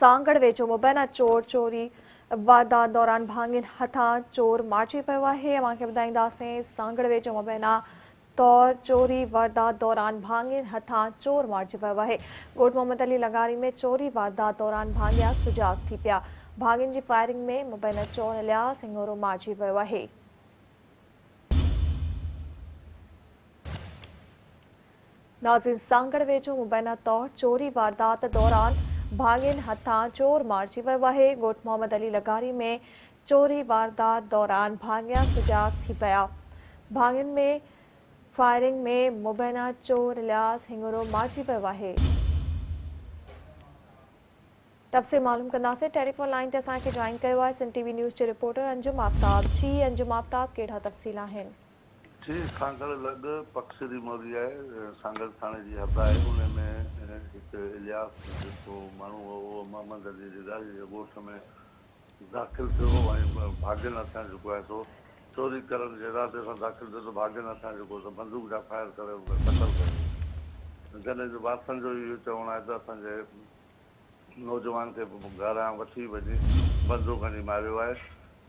सांगड़ वेझो मुबैना चोर चोरी वारदात दौरान भाङिन हथां चोर मारिजी पियो आहे। अव्हांखे ॿुधाईंदासीं सांगड़ वेझो मुबैना तौर चोरी वारदात दौरान भाङिन हथां चोर मारिजी पियो आहे। ॻोठ मोहम्मद अली लगारी में चोरी वारदात दौरान भाङिया सुजाग थी पिया। भाङिन जी फायरिंग में मुबैना चोर इलियास हिंगोरो मारिजी पियो आहे। नाज़रीन, सांगड़ वेझो मुबैना तौर चोरी वारदात दौरान भाङिन हथां चोर मारिजी वियो आहे। ॻोठ मोहम्मद अली लगारी में चोरी वारदात दौरान भाङिया सुजाग थी पिया। भाङिन में फायरिंग में मुबैना चोर इलियास हिंगोरो मारिजी पियो आहे। तफ़सील मालूम कंदासीं। टेलीफोन लाइन ते असांखे जॉइन कयो आहे सिंध टीवी न्यूज़ जे रिपोर्टर अंजुम आफ्ताब। जी अंजुम आफ्ताब, कहिड़ा तफ़सील आहिनि? जी, सांगड़ लॻ पक्षरी मोरी आहे, सांगड़ थाणे जी हद आहे। उन में हिकु इलियास जेको माण्हू हो उहो मोहम्मद अली रिदारी जे ॻोठ में दाख़िल थियो ऐं भाॻिन हथां जेको आहे सो चोरी करण जे इरादे सां दाख़िल थियो। त भाॻिन हथां जेको बंदूक जा फायर करे उन क़तल कयो। जॾहिं जो बासनि जो इहो चवणु आहे त असांजे नौजवान खे घरां वठी वञी बंदूक हणी मारियो आहे।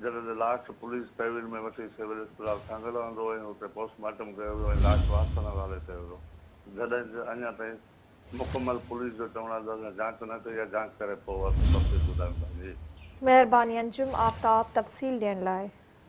जॾहिं लाश पुलिस तहवील में वठी सिविल अस्पताल सांगड़ वेंदो ऐं हुते पोस्टमार्टम कयो वियो ऐं लाश वासन हवाले कयो वियो। जॾहिं अञा ताईं मुकमल पुलिस जो चवणु आहे त जांच न कई आहे, जांच करे पोइ तफ़सील ॿुधाईंदासीं। महिरबानी अंजुम आफ्ताब तफ़सील ॾियण लाइ।